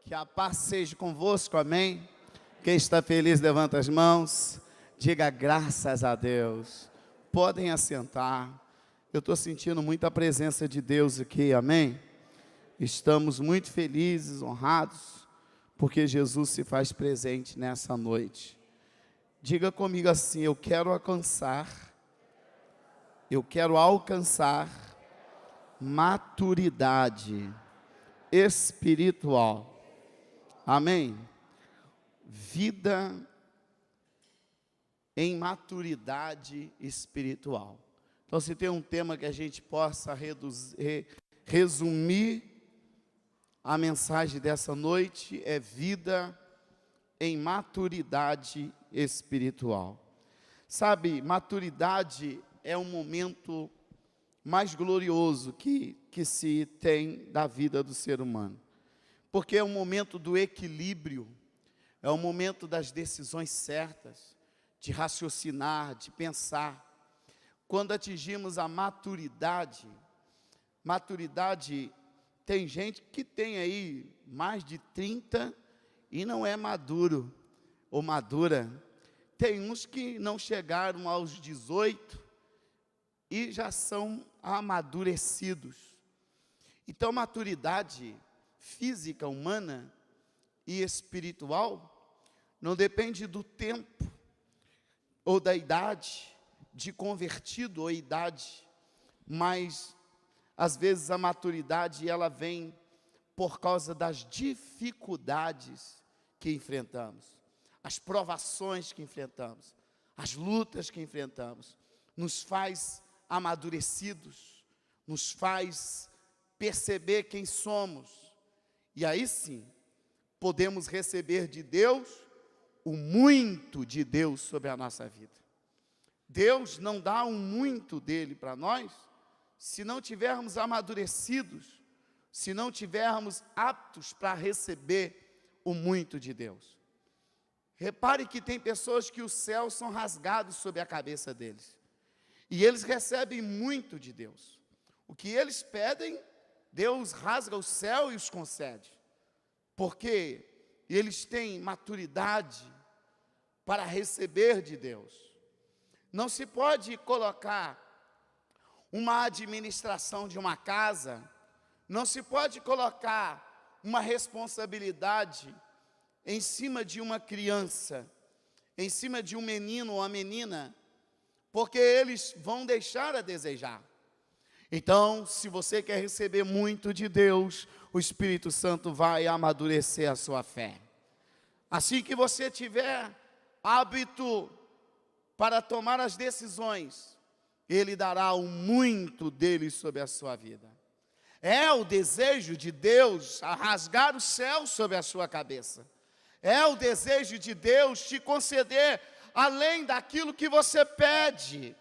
Que a paz seja convosco, amém? Quem está feliz, levanta as mãos. Diga graças a Deus. Podem assentar. Eu estou sentindo muita presença de Deus aqui, amém? Estamos muito felizes, honrados, porque Jesus se faz presente nessa noite. Diga comigo assim: eu quero alcançar maturidade espiritual. Amém? Vida em maturidade espiritual. Então, se tem um tema que a gente possa resumir a mensagem dessa noite, é vida em maturidade espiritual. Sabe, maturidade é um momento mais glorioso que se tem da vida do ser humano. Porque é um momento do equilíbrio, é o momento das decisões certas, de raciocinar, de pensar. Quando atingimos a maturidade, tem gente que tem aí mais de 30 e não é maduro ou madura. Tem uns que não chegaram aos 18 e já são amadurecidos. Então, maturidade física, humana e espiritual não depende do tempo ou da idade de convertido ou idade, mas às vezes a maturidade ela vem por causa das dificuldades que enfrentamos, as provações que enfrentamos, as lutas que enfrentamos, nos faz amadurecidos, nos faz perceber quem somos. E aí sim, podemos receber de Deus o muito de Deus sobre a nossa vida. Deus não dá um muito dele para nós, se não tivermos amadurecidos, se não tivermos aptos para receber o muito de Deus. Repare que tem pessoas que os céus são rasgados sobre a cabeça deles, e eles recebem muito de Deus. O que eles pedem, Deus rasga o céu e os concede, porque eles têm maturidade para receber de Deus. Não se pode colocar uma administração de uma casa, não se pode colocar uma responsabilidade em cima de uma criança, em cima de um menino ou uma menina, porque eles vão deixar a desejar. Então, se você quer receber muito de Deus, o Espírito Santo vai amadurecer a sua fé. Assim que você tiver hábito para tomar as decisões, Ele dará o muito dele sobre a sua vida. É o desejo de Deus a rasgar o céu sobre a sua cabeça. É o desejo de Deus te conceder além daquilo que você pede.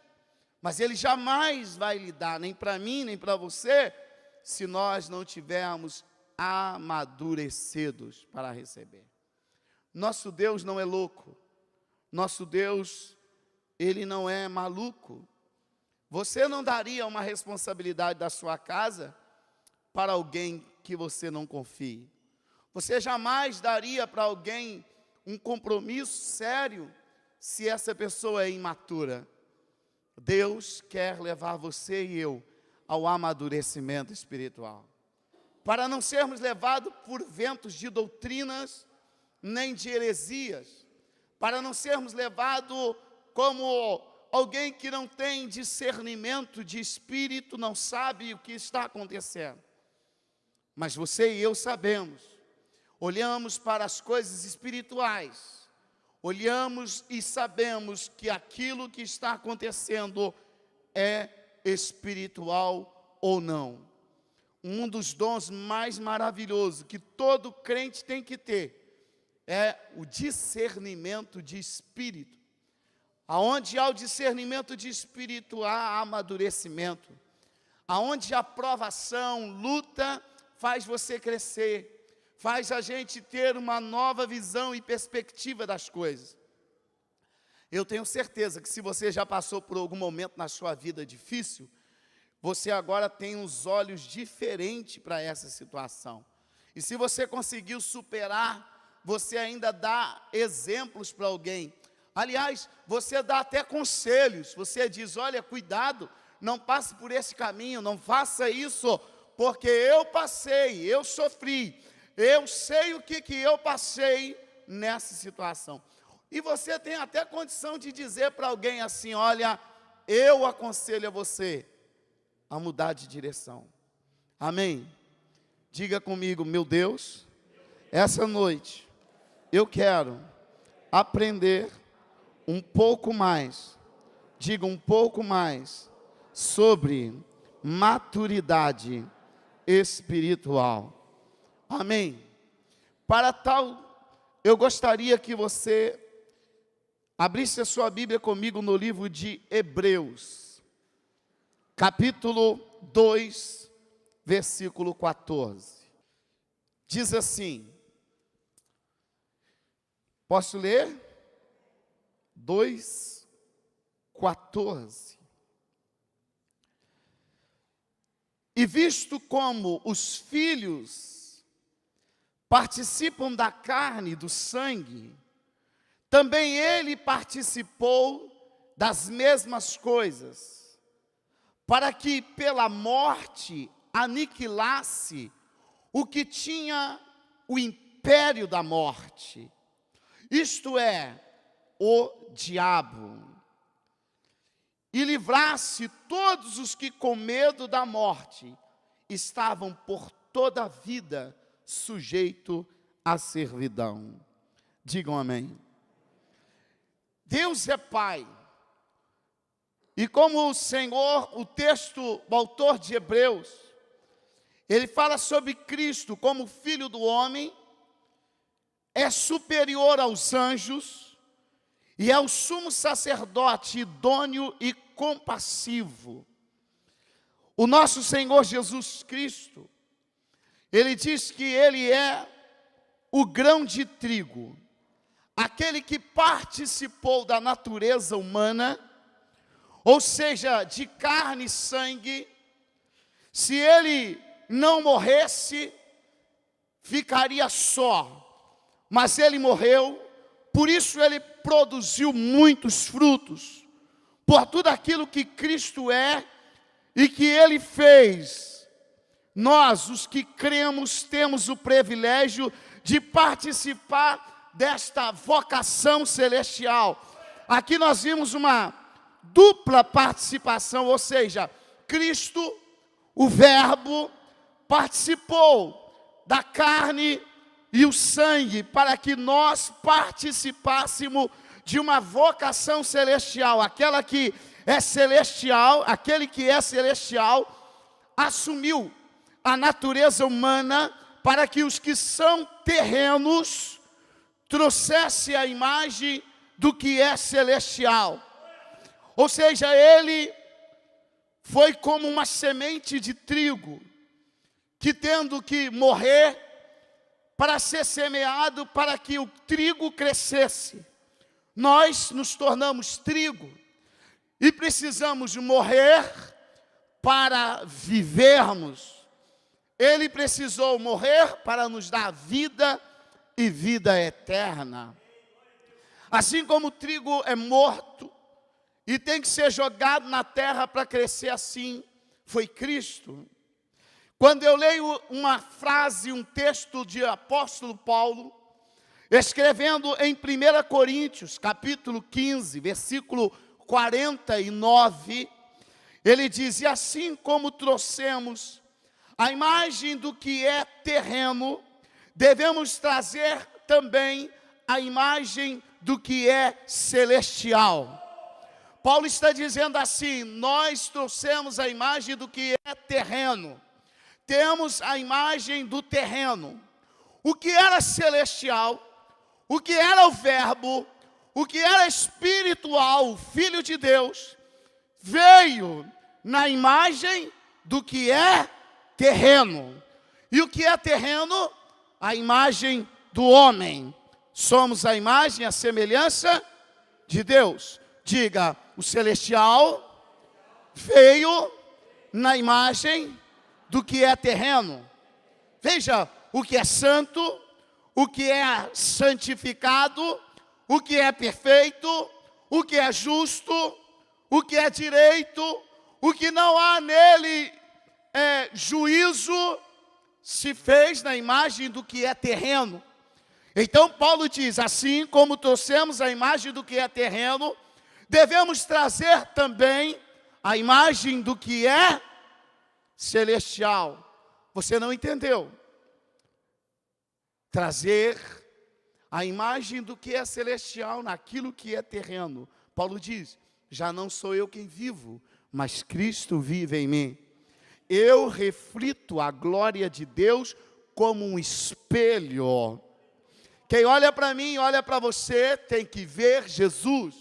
Mas Ele jamais vai lhe dar, nem para mim, nem para você, se nós não tivermos amadurecidos para receber. Nosso Deus não é louco. Nosso Deus, Ele não é maluco. Você não daria uma responsabilidade da sua casa para alguém que você não confie. Você jamais daria para alguém um compromisso sério se essa pessoa é imatura. Deus quer levar você e eu ao amadurecimento espiritual, para não sermos levados por ventos de doutrinas, nem de heresias, para não sermos levados como alguém que não tem discernimento de espírito, não sabe o que está acontecendo. Mas você e eu sabemos, olhamos para as coisas espirituais, olhamos e sabemos que aquilo que está acontecendo é espiritual ou não. Um dos dons mais maravilhosos que todo crente tem que ter é o discernimento de espírito. Aonde há o discernimento de espírito, há amadurecimento. Aonde há provação, luta, faz você crescer. Faz a gente ter uma nova visão e perspectiva das coisas. Eu tenho certeza que se você já passou por algum momento na sua vida difícil, você agora tem uns olhos diferentes para essa situação. E se você conseguiu superar, você ainda dá exemplos para alguém. Aliás, você dá até conselhos. Você diz, olha, cuidado, não passe por esse caminho, não faça isso, porque eu passei, eu sofri, eu sei o que eu passei nessa situação. E você tem até condição de dizer para alguém assim, olha, eu aconselho a você a mudar de direção. Amém? Diga comigo, meu Deus, essa noite eu quero aprender um pouco mais, diga um pouco mais, sobre maturidade espiritual. Amém? Para tal, eu gostaria que você abrisse a sua Bíblia comigo no livro de Hebreus, capítulo 2, versículo 14. Diz assim, posso ler? 2, 14. E visto como os filhos participam da carne e do sangue, também ele participou das mesmas coisas, para que pela morte aniquilasse o que tinha o império da morte, isto é, o diabo, e livrasse todos os que com medo da morte estavam por toda a vida sujeitos à servidão. Digam amém. Deus é Pai. E como o Senhor, o autor de Hebreus, ele fala sobre Cristo como Filho do homem, é superior aos anjos, e é o sumo sacerdote idôneo e compassivo. O nosso Senhor Jesus Cristo, ele diz que ele é o grão de trigo, aquele que participou da natureza humana, ou seja, de carne e sangue. Se ele não morresse, ficaria só, mas ele morreu, por isso ele produziu muitos frutos, por tudo aquilo que Cristo é e que ele fez. Nós, os que cremos, temos o privilégio de participar desta vocação celestial. Aqui nós vimos uma dupla participação, ou seja, Cristo, o Verbo, participou da carne e o sangue, para que nós participássemos de uma vocação celestial. Aquela que é celestial, aquele que é celestial, assumiu a natureza humana, para que os que são terrenos trouxessem a imagem do que é celestial. Ou seja, ele foi como uma semente de trigo, que tendo que morrer para ser semeado, para que o trigo crescesse. Nós nos tornamos trigo e precisamos morrer para vivermos. Ele precisou morrer para nos dar vida e vida eterna. Assim como o trigo é morto e tem que ser jogado na terra para crescer, assim foi Cristo. Quando eu leio uma frase, um texto de apóstolo Paulo, escrevendo em 1 Coríntios, capítulo 15, versículo 49, ele diz, e assim como trouxemos a imagem do que é terreno, devemos trazer também a imagem do que é celestial. Paulo está dizendo assim, nós trouxemos a imagem do que é terreno, temos a imagem do terreno. O que era celestial, o que era o Verbo, o que era espiritual, o Filho de Deus, veio na imagem do que é terreno. E o que é terreno? A imagem do homem. Somos a imagem e a semelhança de Deus. Diga, o celestial veio na imagem do que é terreno. Veja, o que é santo, o que é santificado, o que é perfeito, o que é justo, o que é direito, o que não há nele juízo, se fez na imagem do que é terreno. Então Paulo diz, assim como trouxemos a imagem do que é terreno, devemos trazer também a imagem do que é celestial. Você não entendeu? Trazer a imagem do que é celestial naquilo que é terreno. Paulo diz, já não sou eu quem vivo, mas Cristo vive em mim. Eu reflito a glória de Deus como um espelho. Quem olha para mim, olha para você, tem que ver Jesus.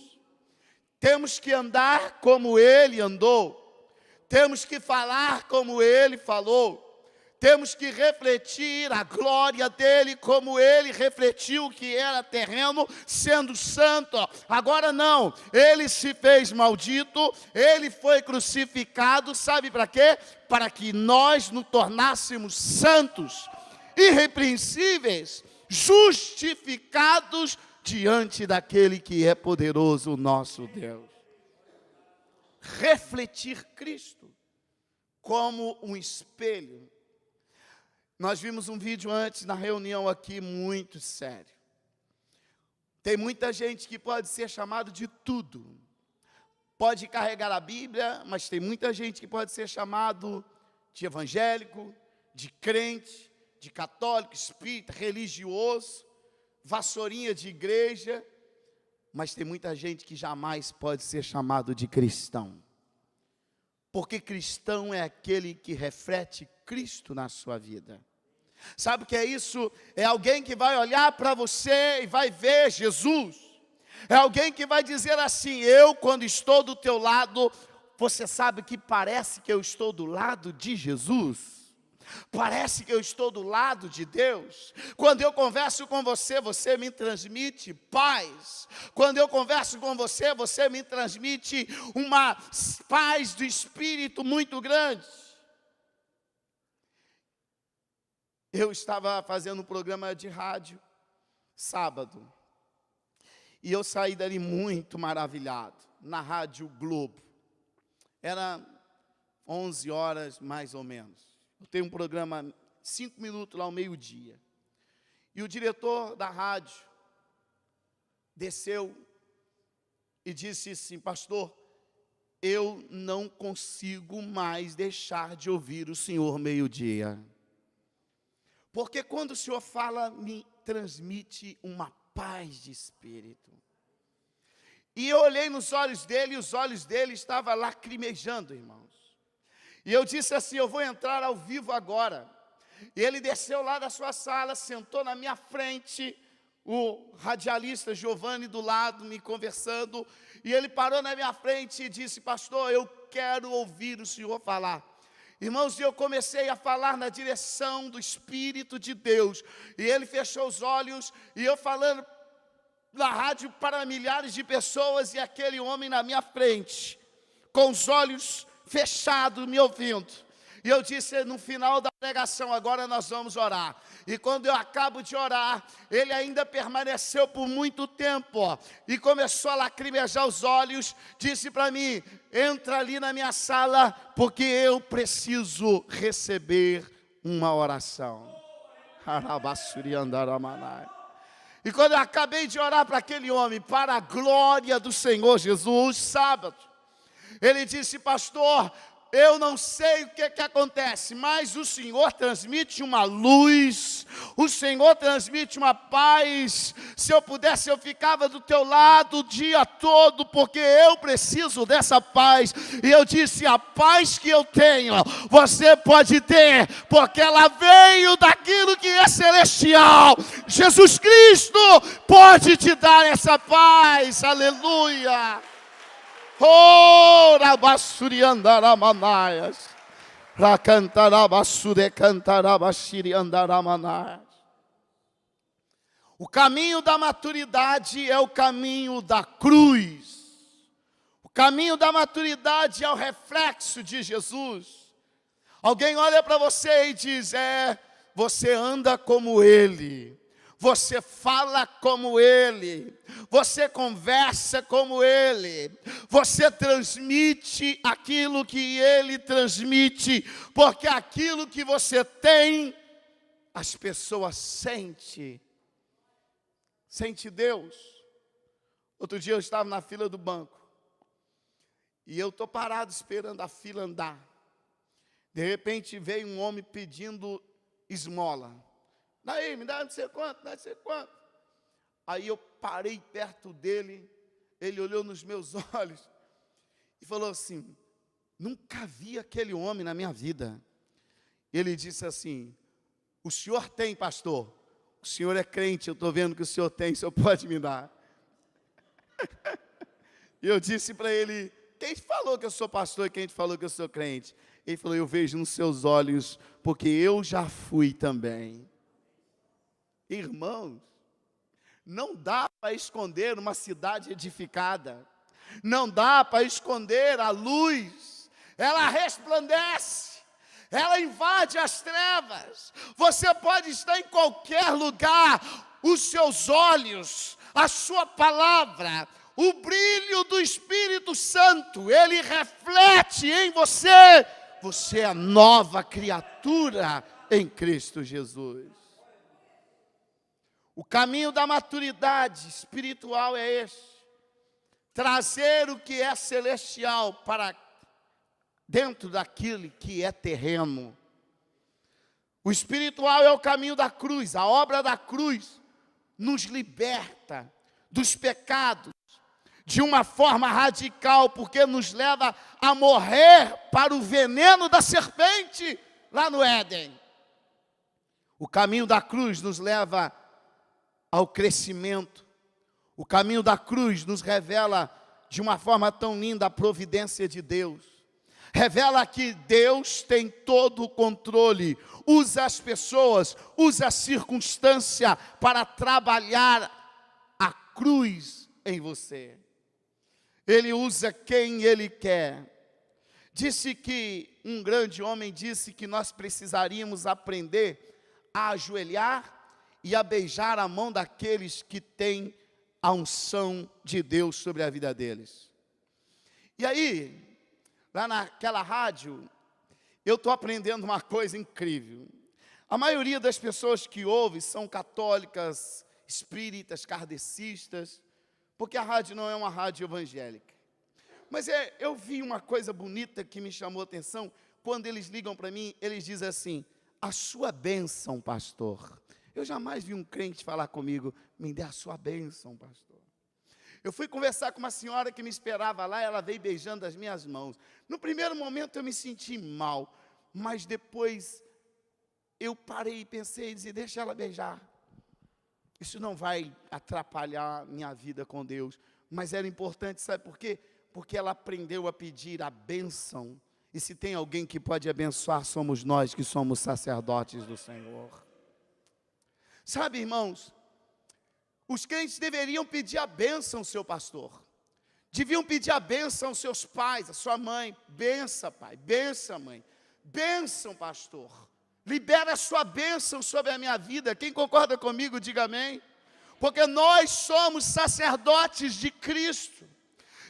Temos que andar como Ele andou. Temos que falar como Ele falou. Temos que refletir a glória dEle como Ele refletiu que era terreno, sendo santo. Agora não, Ele se fez maldito, Ele foi crucificado, sabe para quê? Para que nós nos tornássemos santos, irrepreensíveis, justificados diante daquele que é poderoso, o nosso Deus. Refletir Cristo como um espelho. Nós vimos um vídeo antes na reunião aqui muito sério. Tem muita gente que pode ser chamado de tudo. Pode carregar a Bíblia, mas tem muita gente que pode ser chamado de evangélico, de crente, de católico, espírita, religioso, vassourinha de igreja, mas tem muita gente que jamais pode ser chamado de cristão. Porque cristão é aquele que reflete Cristo na sua vida. Sabe o que é isso? É alguém que vai olhar para você e vai ver Jesus. É alguém que vai dizer assim, eu quando estou do teu lado, você sabe que parece que eu estou do lado de Jesus. Parece que eu estou do lado de Deus. Quando eu converso com você, você me transmite paz. Quando eu converso com você, você me transmite uma paz do Espírito muito grande. Eu estava fazendo um programa de rádio, sábado. E eu saí dali muito maravilhado, na Rádio Globo. Era 11 horas mais ou menos. Eu tenho um programa 5 minutos lá ao meio-dia. E o diretor da rádio desceu e disse assim, pastor, eu não consigo mais deixar de ouvir o senhor meio-dia. Porque quando o senhor fala, me transmite uma paz de espírito. E eu olhei nos olhos dele, e os olhos dele estavam lacrimejando, irmãos. E eu disse assim, eu vou entrar ao vivo agora. E ele desceu lá da sua sala, sentou na minha frente, o radialista Giovanni do lado, me conversando. E ele parou na minha frente e disse, pastor, eu quero ouvir o senhor falar. Irmãos, eu comecei a falar na direção do Espírito de Deus. E ele fechou os olhos, e eu falando na rádio para milhares de pessoas, e aquele homem na minha frente, com os olhos fechados, me ouvindo. E eu disse no final da pregação, agora nós vamos orar. E quando eu acabo de orar, ele ainda permaneceu por muito tempo, ó, e começou a lacrimejar os olhos, disse para mim, entra ali na minha sala, porque eu preciso receber uma oração. E quando eu acabei de orar para aquele homem, para a glória do Senhor Jesus, sábado, ele disse, pastor, eu não sei o que acontece, mas o Senhor transmite uma luz, o Senhor transmite uma paz. Se eu pudesse, eu ficava do teu lado o dia todo, porque eu preciso dessa paz. E eu disse, a paz que eu tenho, você pode ter, porque ela veio daquilo que é celestial. Jesus Cristo pode te dar essa paz, aleluia. Oh, rabassuri andaramanaias. Racantarabasure cantarabashiri andaramanaias. O caminho da maturidade é o caminho da cruz. O caminho da maturidade é o reflexo de Jesus. Alguém olha para você e diz, você anda como Ele, você fala como Ele, você conversa como Ele, você transmite aquilo que Ele transmite, porque aquilo que você tem, as pessoas sentem Deus. Outro dia eu estava na fila do banco, e eu estou parado esperando a fila andar. De repente veio um homem pedindo esmola. Daí, me dá não sei quanto, não sei quanto. Aí eu parei perto dele, ele olhou nos meus olhos e falou assim: nunca vi aquele homem na minha vida. Ele disse assim: o senhor tem, pastor? O senhor é crente, eu estou vendo que o senhor tem, o senhor pode me dar. E eu disse para ele: quem te falou que eu sou pastor e quem te falou que eu sou crente? Ele falou: eu vejo nos seus olhos, porque eu já fui também. Irmãos, não dá para esconder uma cidade edificada, não dá para esconder a luz, ela resplandece, ela invade as trevas. Você pode estar em qualquer lugar, os seus olhos, a sua palavra, o brilho do Espírito Santo, ele reflete em você. Você é a nova criatura em Cristo Jesus. O caminho da maturidade espiritual é este: trazer o que é celestial para dentro daquilo que é terreno. O espiritual é o caminho da cruz. A obra da cruz nos liberta dos pecados de uma forma radical, porque nos leva a morrer para o veneno da serpente lá no Éden. O caminho da cruz nos leva ao crescimento. O caminho da cruz nos revela de uma forma tão linda a providência de Deus. Revela que Deus tem todo o controle, usa as pessoas, usa a circunstância para trabalhar a cruz em você. Ele usa quem Ele quer. Disse que, um grande homem disse que nós precisaríamos aprender a ajoelhar e a beijar a mão daqueles que têm a unção de Deus sobre a vida deles. E aí, lá naquela rádio, eu estou aprendendo uma coisa incrível. A maioria das pessoas que ouvem são católicas, espíritas, kardecistas, porque a rádio não é uma rádio evangélica. Mas eu vi uma coisa bonita que me chamou a atenção. Quando eles ligam para mim, eles dizem assim: a sua bênção, pastor. Eu jamais vi um crente falar comigo: me dê a sua bênção, pastor. Eu fui conversar com uma senhora que me esperava lá, ela veio beijando as minhas mãos. No primeiro momento eu me senti mal, mas depois eu parei e pensei e disse: deixa ela beijar. Isso não vai atrapalhar minha vida com Deus. Mas era importante, sabe por quê? Porque ela aprendeu a pedir a bênção. E se tem alguém que pode abençoar, somos nós que somos sacerdotes do Senhor. Sabe, irmãos, os crentes deveriam pedir a bênção ao seu pastor. Deviam pedir a bênção aos seus pais, à sua mãe. Bença, pai, bença, mãe. Bênção, pastor. Libera a sua bênção sobre a minha vida. Quem concorda comigo, diga amém. Porque nós somos sacerdotes de Cristo.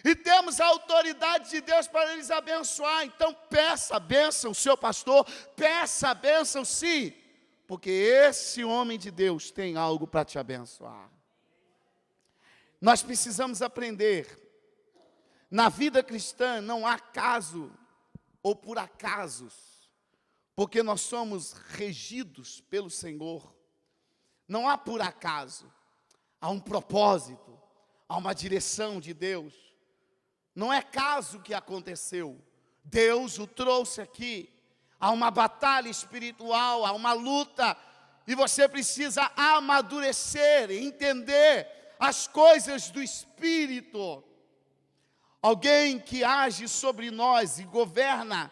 E temos a autoridade de Deus para eles abençoar. Então peça a bênção ao seu pastor. Peça a bênção, sim. Porque esse homem de Deus tem algo para te abençoar. Nós precisamos aprender. Na vida cristã não há caso ou por acasos. Porque nós somos regidos pelo Senhor. Não há por acaso. Há um propósito. Há uma direção de Deus. Não é caso que aconteceu. Deus o trouxe aqui. Há uma batalha espiritual, há uma luta. E você precisa amadurecer, entender as coisas do Espírito. Alguém que age sobre nós e governa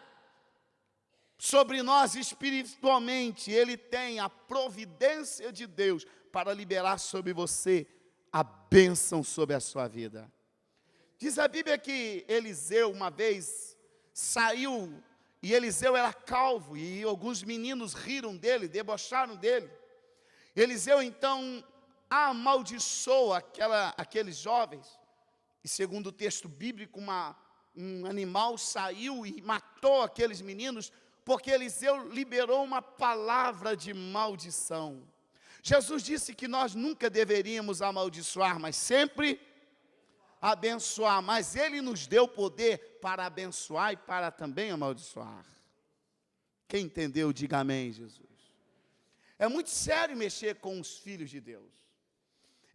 sobre nós espiritualmente, ele tem a providência de Deus para liberar sobre você a bênção sobre a sua vida. Diz a Bíblia que Eliseu uma vez saiu e Eliseu era calvo, e alguns meninos riram dele, debocharam dele. Eliseu então amaldiçoou aqueles jovens, e segundo o texto bíblico, um animal saiu e matou aqueles meninos, porque Eliseu liberou uma palavra de maldição. Jesus disse que nós nunca deveríamos amaldiçoar, mas sempre abençoar. Mas Ele nos deu poder para abençoar e para também amaldiçoar. Quem entendeu, diga amém, Jesus. É muito sério mexer com os filhos de Deus.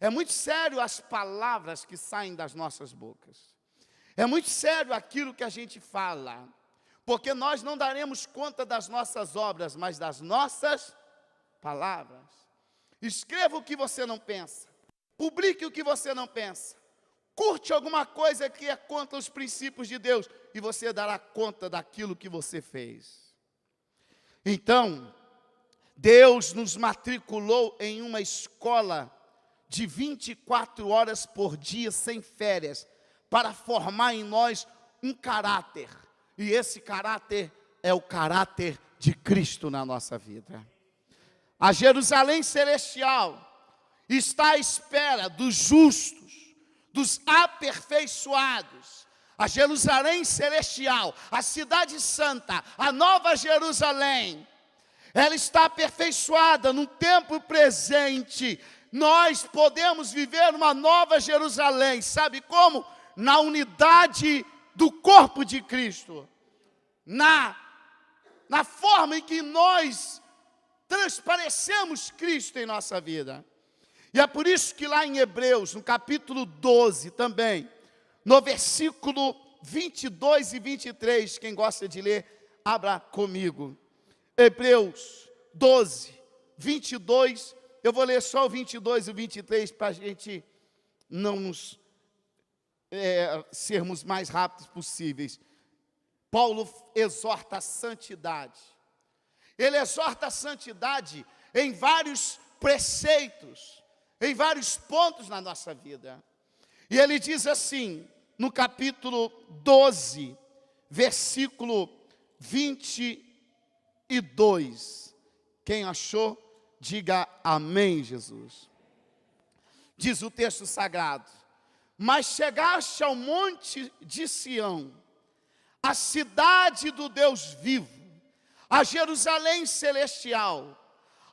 É muito sério as palavras que saem das nossas bocas. É muito sério aquilo que a gente fala. Porque nós não daremos conta das nossas obras, mas das nossas palavras. Escreva o que você não pensa. Publique o que você não pensa. Curte alguma coisa que é contra os princípios de Deus, e você dará conta daquilo que você fez. Então, Deus nos matriculou em uma escola de 24 horas por dia, sem férias, para formar em nós um caráter. E esse caráter é o caráter de Cristo na nossa vida. A Jerusalém celestial está à espera dos justos, dos aperfeiçoados. A Jerusalém celestial, a cidade santa, a nova Jerusalém, ela está aperfeiçoada no tempo presente. Nós podemos viver uma nova Jerusalém, sabe como? Na unidade do corpo de Cristo, na forma em que nós transparecemos Cristo em nossa vida. E é por isso que lá em Hebreus, no capítulo 12 também, no versículo 22 e 23, quem gosta de ler, abra comigo. Hebreus 12, 22, eu vou ler só o 22 e o 23 para a gente não sermos mais rápidos possíveis. Paulo exorta a santidade. Ele exorta a santidade em vários preceitos, em vários pontos na nossa vida. E ele diz assim, no capítulo 12, versículo 22. Quem achou, diga amém, Jesus. Diz o texto sagrado: mas chegaste ao monte de Sião, a cidade do Deus vivo, a Jerusalém celestial,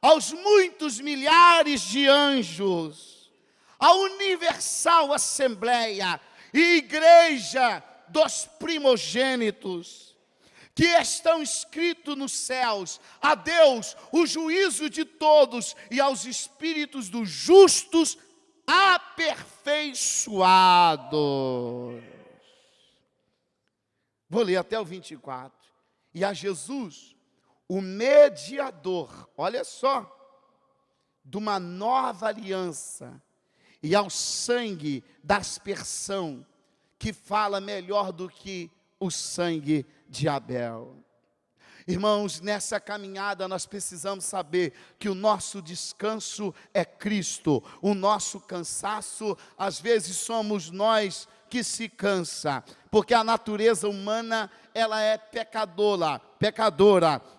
aos muitos milhares de anjos, a universal assembleia e igreja dos primogênitos, que estão escritos nos céus, a Deus, o juízo de todos, e aos espíritos dos justos aperfeiçoados. Vou ler até o 24. E a Jesus, o mediador, olha só, de uma nova aliança, e ao sangue da aspersão, que fala melhor do que o sangue de Abel. Irmãos, nessa caminhada nós precisamos saber que o nosso descanso é Cristo. O nosso cansaço, às vezes somos nós que se cansa, porque a natureza humana, ela é pecadora,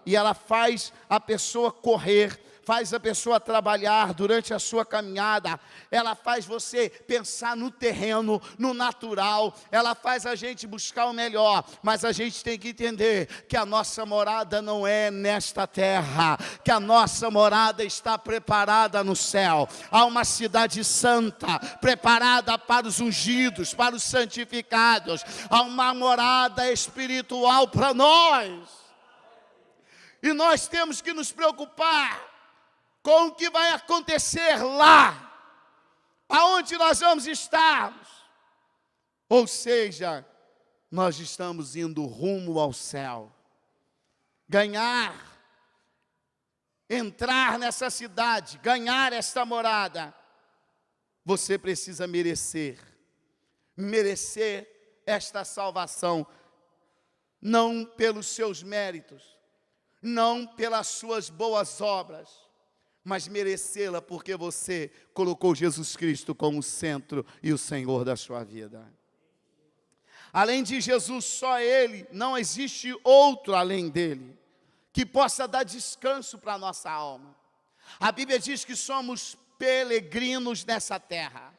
e ela faz a pessoa correr, faz a pessoa trabalhar durante a sua caminhada, ela faz você pensar no terreno, no natural, ela faz a gente buscar o melhor, mas a gente tem que entender que a nossa morada não é nesta terra, que a nossa morada está preparada no céu. Há uma cidade santa, preparada para os ungidos, para os santificados, há uma morada espiritual para nós, e nós temos que nos preocupar com o que vai acontecer lá, aonde nós vamos estar. Ou seja, nós estamos indo rumo ao céu. Entrar nessa cidade, ganhar esta morada, você precisa merecer esta salvação, não pelos seus méritos, não pelas suas boas obras, mas merecê-la porque você colocou Jesus Cristo como o centro e o Senhor da sua vida. Além de Jesus, só Ele, não existe outro além dele, que possa dar descanso para a nossa alma. A Bíblia diz que somos peregrinos nessa terra.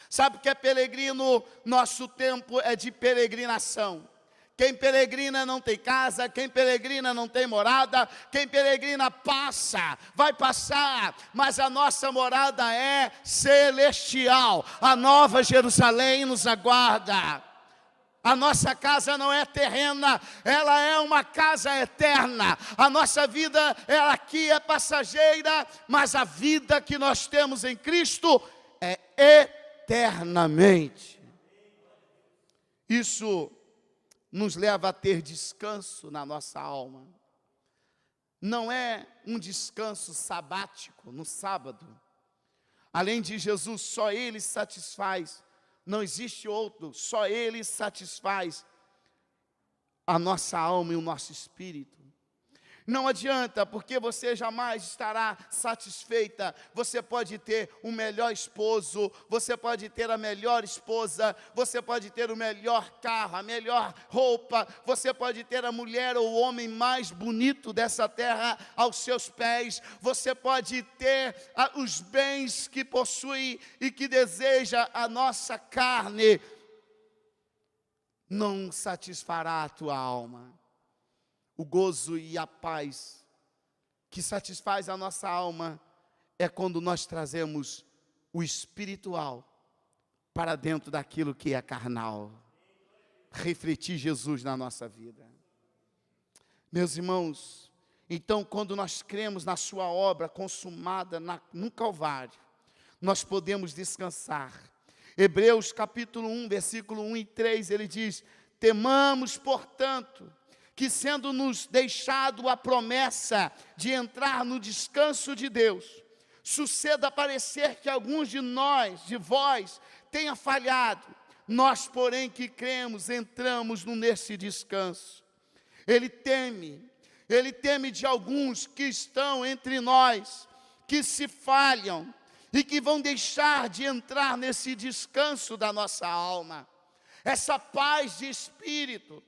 Sabe o que é peregrino? Nosso tempo é de peregrinação. Quem peregrina não tem casa, quem peregrina não tem morada, quem peregrina passa, vai passar, mas a nossa morada é celestial. A nova Jerusalém nos aguarda. A nossa casa não é terrena, ela é uma casa eterna. A nossa vida, ela aqui é passageira, mas a vida que nós temos em Cristo é eternamente. Isso nos leva a ter descanso na nossa alma. Não é um descanso sabático no sábado. Além de Jesus, só Ele satisfaz. Não existe outro, só Ele satisfaz a nossa alma e o nosso espírito. Não adianta, porque você jamais estará satisfeita. Você pode ter o melhor esposo, você pode ter a melhor esposa, você pode ter o melhor carro, a melhor roupa, você pode ter a mulher ou o homem mais bonito dessa terra aos seus pés, você pode ter os bens que possui e que deseja a nossa carne. Não satisfará a tua alma. O gozo e a paz que satisfaz a nossa alma é quando nós trazemos o espiritual para dentro daquilo que é carnal. Refletir Jesus na nossa vida. Meus irmãos, então quando nós cremos na sua obra consumada no Calvário, nós podemos descansar. Hebreus capítulo 1, versículo 1 e 3, ele diz: temamos, portanto, que sendo-nos deixado a promessa de entrar no descanso de Deus, suceda parecer que alguns de vós, tenha falhado. Nós, porém, que cremos, entramos nesse descanso. Ele teme de alguns que estão entre nós, que se falham e que vão deixar de entrar nesse descanso da nossa alma. Essa paz de espírito,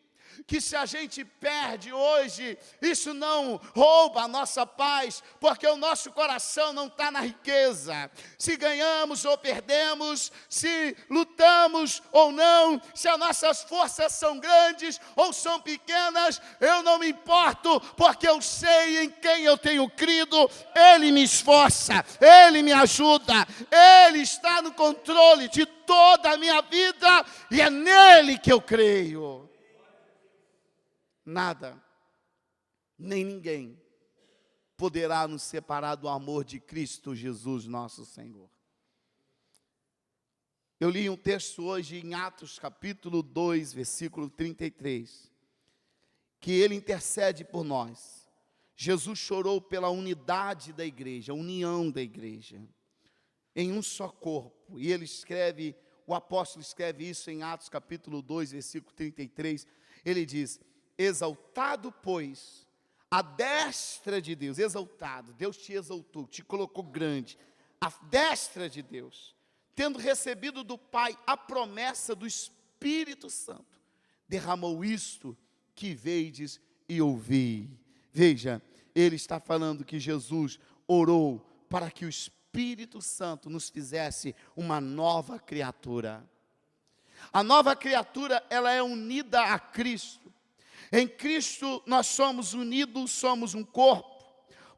que se a gente perde hoje, isso não rouba a nossa paz, porque o nosso coração não está na riqueza. Se ganhamos ou perdemos, se lutamos ou não, se as nossas forças são grandes ou são pequenas, eu não me importo, porque eu sei em quem eu tenho crido. Ele me esforça, Ele me ajuda, Ele está no controle de toda a minha vida, e é nele que eu creio. Nada, nem ninguém poderá nos separar do amor de Cristo Jesus, nosso Senhor. Eu li um texto hoje em Atos capítulo 2, versículo 33, que ele intercede por nós. Jesus chorou pela unidade da igreja, a união da igreja, em um só corpo. E ele escreve, o apóstolo escreve isso em Atos capítulo 2, versículo 33, ele diz: exaltado, pois, a destra de Deus, exaltado, Deus te exaltou, te colocou grande, a destra de Deus, tendo recebido do Pai a promessa do Espírito Santo, derramou isto que vedes e ouvi. Veja, ele está falando que Jesus orou para que o Espírito Santo nos fizesse uma nova criatura. A nova criatura, ela é unida a Cristo. Em Cristo nós somos unidos, somos um corpo.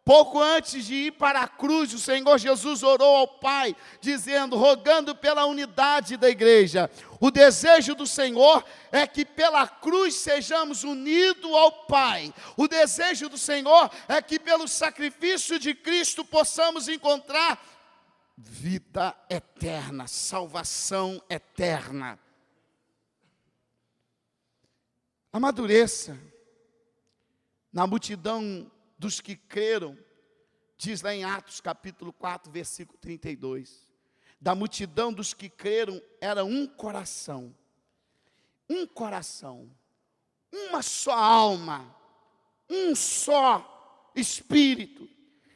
Pouco antes de ir para a cruz, o Senhor Jesus orou ao Pai, dizendo, rogando pela unidade da igreja. O desejo do Senhor é que pela cruz sejamos unidos ao Pai. O desejo do Senhor é que pelo sacrifício de Cristo possamos encontrar vida eterna, salvação eterna. Amadureça. Na multidão dos que creram, diz lá em Atos capítulo 4, versículo 32, da multidão dos que creram era um coração, uma só alma, um só espírito.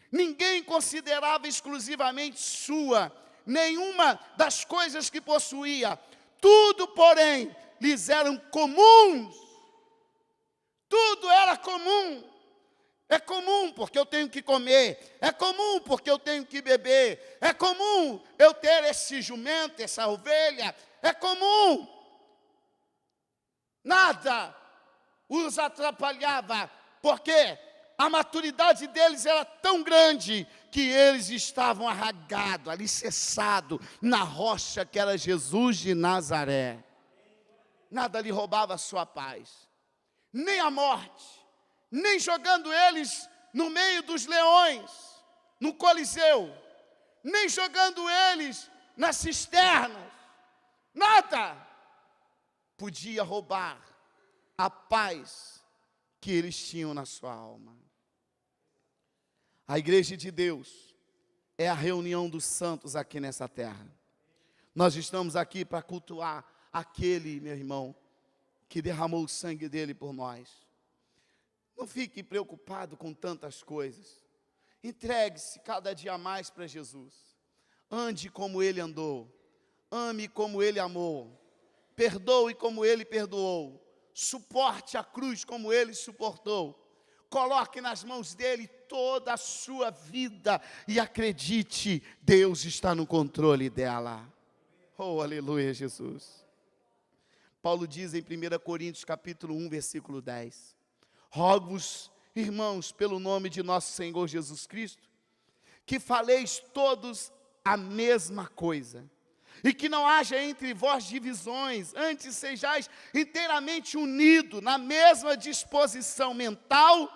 Ninguém considerava exclusivamente sua nenhuma das coisas que possuía. Tudo, porém, lhes eram comuns. Tudo era comum. É comum porque eu tenho que comer, é comum porque eu tenho que beber, é comum eu ter esse jumento, essa ovelha, é comum. Nada os atrapalhava, porque a maturidade deles era tão grande que eles estavam arraigados, alicerçados na rocha que era Jesus de Nazaré. Nada lhe roubava a sua paz, nem a morte, nem jogando eles no meio dos leões, no Coliseu, nem jogando eles nas cisternas. Nada podia roubar a paz que eles tinham na sua alma. A igreja de Deus é a reunião dos santos aqui nessa terra. Nós estamos aqui para cultuar aquele, meu irmão, que derramou o sangue dele por nós. Não fique preocupado com tantas coisas. Entregue-se cada dia mais para Jesus. Ande como Ele andou. Ame como Ele amou. Perdoe como Ele perdoou. Suporte a cruz como Ele suportou. Coloque nas mãos dEle toda a sua vida. E acredite, Deus está no controle dela. Oh, aleluia, Jesus. Paulo diz em 1 Coríntios capítulo 1, versículo 10. Rogo-vos, irmãos, pelo nome de nosso Senhor Jesus Cristo, que faleis todos a mesma coisa, e que não haja entre vós divisões, antes sejais inteiramente unidos na mesma disposição mental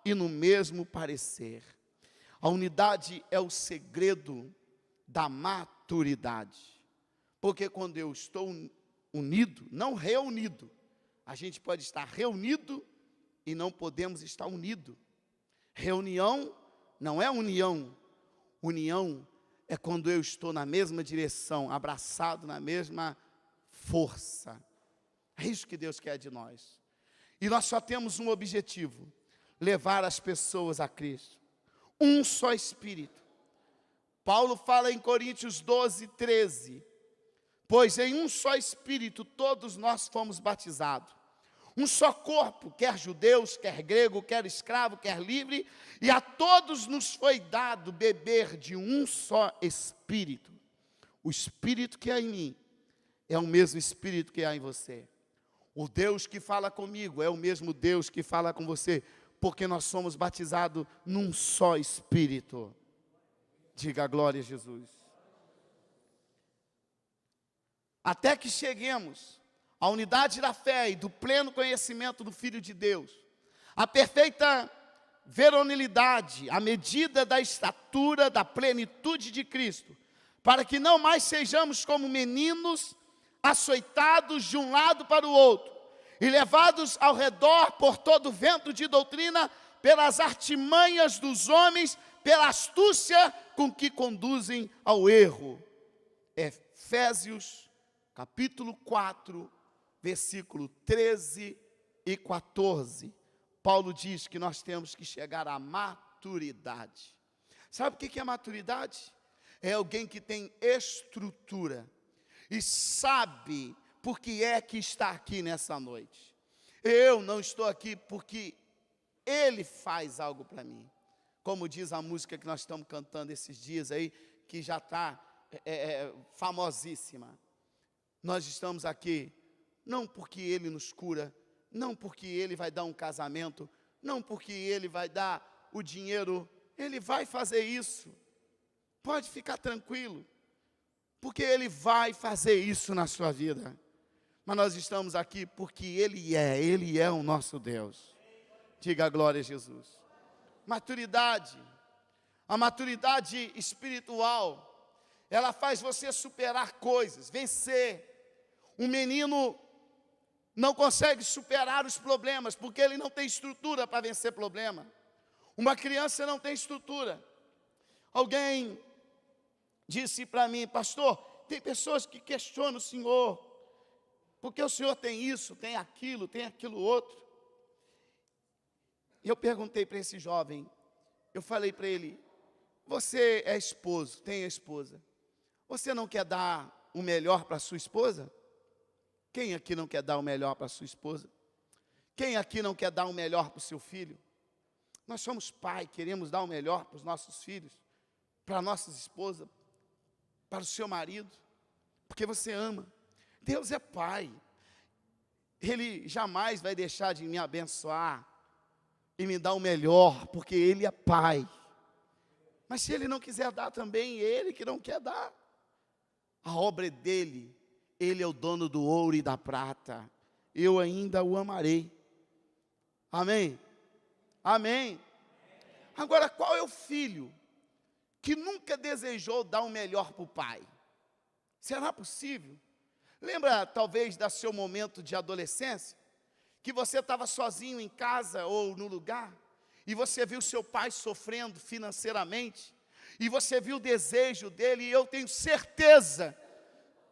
e no mesmo parecer. A unidade é o segredo da maturidade, porque quando eu estou unido, não reunido, a gente pode estar reunido e não podemos estar unidos. Reunião não é união. União é quando eu estou na mesma direção, abraçado na mesma força. É isso que Deus quer de nós. E nós só temos um objetivo: levar as pessoas a Cristo. Um só Espírito. Paulo fala em Coríntios 12, 13. Pois em um só Espírito todos nós fomos batizados. Um só corpo, quer judeus, quer grego, quer escravo, quer livre, e a todos nos foi dado beber de um só Espírito. O Espírito que há em mim é o mesmo Espírito que há em você. O Deus que fala comigo é o mesmo Deus que fala com você, porque nós somos batizados num só Espírito. Diga glória a Jesus. Até que cheguemos à unidade da fé e do pleno conhecimento do Filho de Deus, a perfeita veronilidade, a medida da estatura, da plenitude de Cristo, para que não mais sejamos como meninos, açoitados de um lado para o outro, e levados ao redor por todo vento de doutrina, pelas artimanhas dos homens, pela astúcia com que conduzem ao erro. Efésios, capítulo 4, versículo 13 e 14. Paulo diz que nós temos que chegar à maturidade. Sabe o que é maturidade? É alguém que tem estrutura e sabe por que é que está aqui nessa noite. Eu não estou aqui porque Ele faz algo para mim. Como diz a música que nós estamos cantando esses dias aí, que já está famosíssima. Nós estamos aqui não porque Ele nos cura, não porque Ele vai dar um casamento, não porque Ele vai dar o dinheiro. Ele vai fazer isso. Pode ficar tranquilo, porque Ele vai fazer isso na sua vida. Mas nós estamos aqui porque Ele é o nosso Deus. Diga glória a Jesus. Maturidade, a maturidade espiritual, ela faz você superar coisas, vencer. Um menino não consegue superar os problemas, porque ele não tem estrutura para vencer problema. Uma criança não tem estrutura. Alguém disse para mim: pastor, tem pessoas que questionam o senhor, porque o senhor tem isso, tem aquilo outro. E eu perguntei para esse jovem, eu falei para ele: você é esposo, tem a esposa, você não quer dar o melhor para a sua esposa? Quem aqui não quer dar o melhor para a sua esposa? Quem aqui não quer dar o melhor para o seu filho? Nós somos pai, queremos dar o melhor para os nossos filhos, para nossas esposas, para o seu marido, porque você ama. Deus é pai. Ele jamais vai deixar de me abençoar e me dar o melhor, porque Ele é pai. Mas se Ele não quiser dar também, Ele que não quer dar. A obra é dEle, Ele é o dono do ouro e da prata. Eu ainda o amarei. Amém? Amém. Agora, qual é o filho que nunca desejou dar o melhor para o pai? Será possível? Lembra, talvez, do seu momento de adolescência? Que você estava sozinho em casa ou no lugar, e você viu seu pai sofrendo financeiramente, e você viu o desejo dele, e eu tenho certeza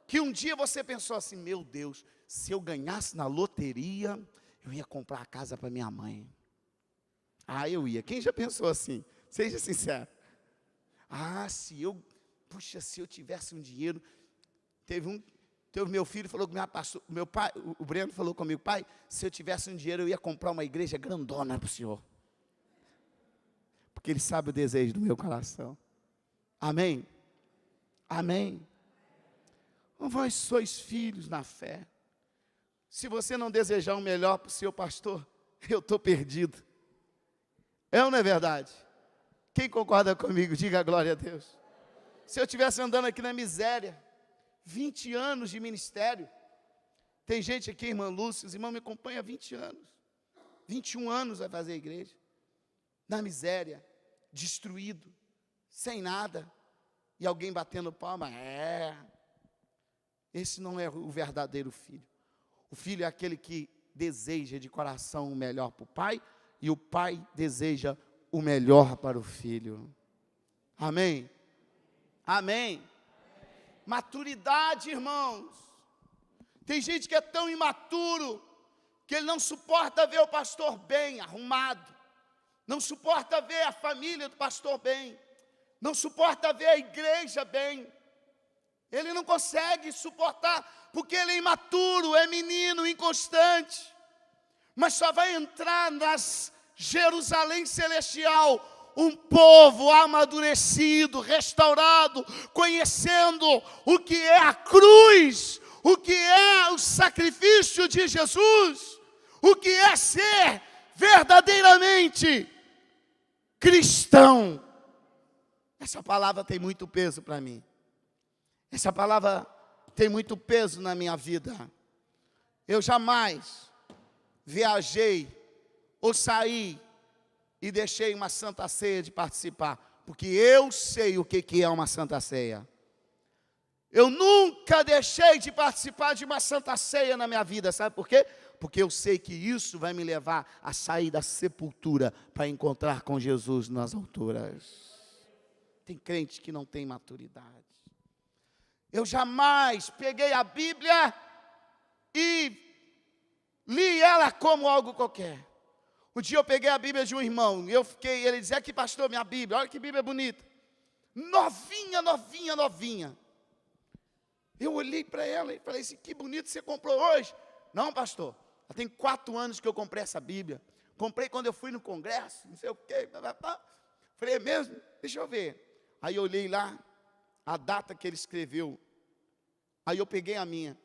que um dia você pensou assim: meu Deus, se eu ganhasse na loteria, eu ia comprar a casa para minha mãe. Ah, eu ia. Quem já pensou assim? Seja sincero. Ah, se eu tivesse um dinheiro. Teve meu filho falou com meu pai, o Breno falou comigo: pai, se eu tivesse um dinheiro, eu ia comprar uma igreja grandona para o senhor. Porque ele sabe o desejo do meu coração. Amém? Amém? Vós sois filhos na fé. Se você não desejar o melhor para o seu pastor, eu estou perdido. É ou não é verdade? Quem concorda comigo, diga a glória a Deus. Se eu estivesse andando aqui na miséria, 20 anos de ministério, tem gente aqui, irmã Lúcia, os irmãos me acompanham há 20 anos, 21 anos vai fazer a igreja, na miséria, destruído, sem nada, e alguém batendo palma, esse não é o verdadeiro filho. O filho é aquele que deseja de coração o melhor para o pai, e o pai deseja o melhor para o filho. Amém? Amém? Maturidade, irmãos. Tem gente que é tão imaturo, que ele não suporta ver o pastor bem arrumado, não suporta ver a família do pastor bem, não suporta ver a igreja bem. Ele não consegue suportar, porque ele é imaturo, é menino, inconstante. Mas só vai entrar nas Jerusalém celestial um povo amadurecido, restaurado, conhecendo o que é a cruz, o que é o sacrifício de Jesus, o que é ser verdadeiramente cristão. Essa palavra tem muito peso para mim. Essa palavra tem muito peso na minha vida. Eu jamais viajei ou saí e deixei uma santa ceia de participar, porque eu sei o que é uma santa ceia. Eu nunca deixei de participar de uma santa ceia na minha vida, sabe por quê? Porque eu sei que isso vai me levar a sair da sepultura para encontrar com Jesus nas alturas. Tem crente que não tem maturidade. Eu jamais peguei a Bíblia e li ela como algo qualquer. Um dia eu peguei a Bíblia de um irmão, ele dizia: aqui pastor, minha Bíblia, olha que Bíblia bonita. Novinha, novinha, novinha. Eu olhei para ela e falei assim: que bonito você comprou hoje. Não, pastor, já tem 4 anos que eu comprei essa Bíblia. Comprei quando eu fui no congresso, não sei o quê. Falei: é mesmo? Deixa eu ver. Aí eu olhei lá, a data que ele escreveu. Aí eu peguei a minha,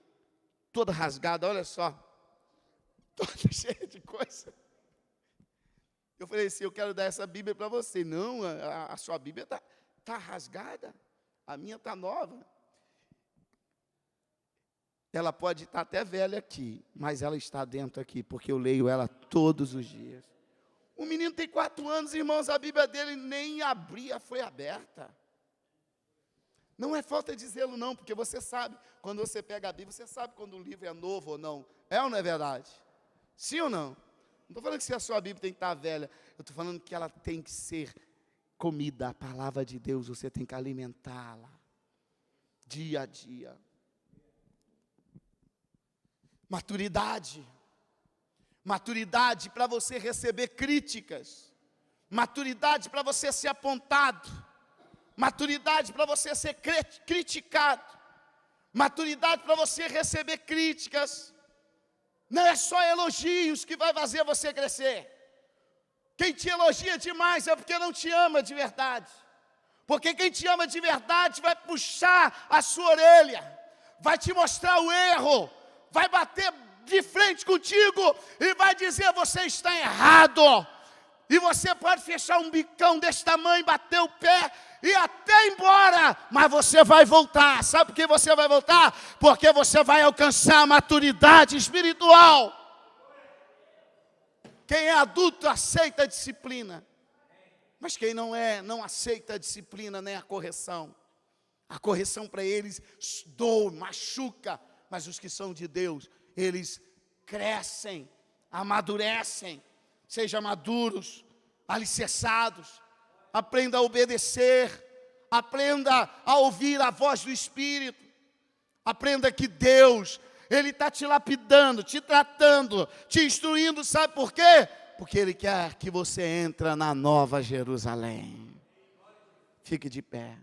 toda rasgada, olha só, toda cheia de coisa. Eu falei assim: eu quero dar essa Bíblia para você. Não, a sua Bíblia tá rasgada, a minha está nova. Ela pode estar até velha aqui, mas ela está dentro aqui, porque eu leio ela todos os dias. O menino tem 4 anos, irmãos, a Bíblia dele nem abria, foi aberta. Não é falta de zelo não, porque você sabe, quando você pega a Bíblia, você sabe quando um livro é novo ou não. É ou não é verdade? Sim ou não? Não estou falando que se a sua Bíblia tem que estar velha, eu estou falando que ela tem que ser comida, a palavra de Deus, você tem que alimentá-la, dia a dia. Maturidade. Maturidade para você receber críticas. Maturidade para você ser apontado. Maturidade para você ser criticado. Maturidade para você receber críticas. Não é só elogios que vai fazer você crescer. Quem te elogia demais é porque não te ama de verdade. Porque quem te ama de verdade vai puxar a sua orelha, vai te mostrar o erro, vai bater de frente contigo e vai dizer: você está errado. E você pode fechar um bicão desse tamanho, bater o pé e até ir embora, mas você vai voltar. Sabe por que você vai voltar? Porque você vai alcançar a maturidade espiritual. Quem é adulto aceita a disciplina. Mas quem não é, não aceita a disciplina nem a correção. A correção para eles doa, machuca. Mas os que são de Deus, eles crescem, amadurecem. Sejam maduros, alicerçados. Aprenda a obedecer. Aprenda a ouvir a voz do Espírito. Aprenda que Deus, Ele está te lapidando, te tratando, te instruindo. Sabe por quê? Porque Ele quer que você entre na Nova Jerusalém. Fique de pé.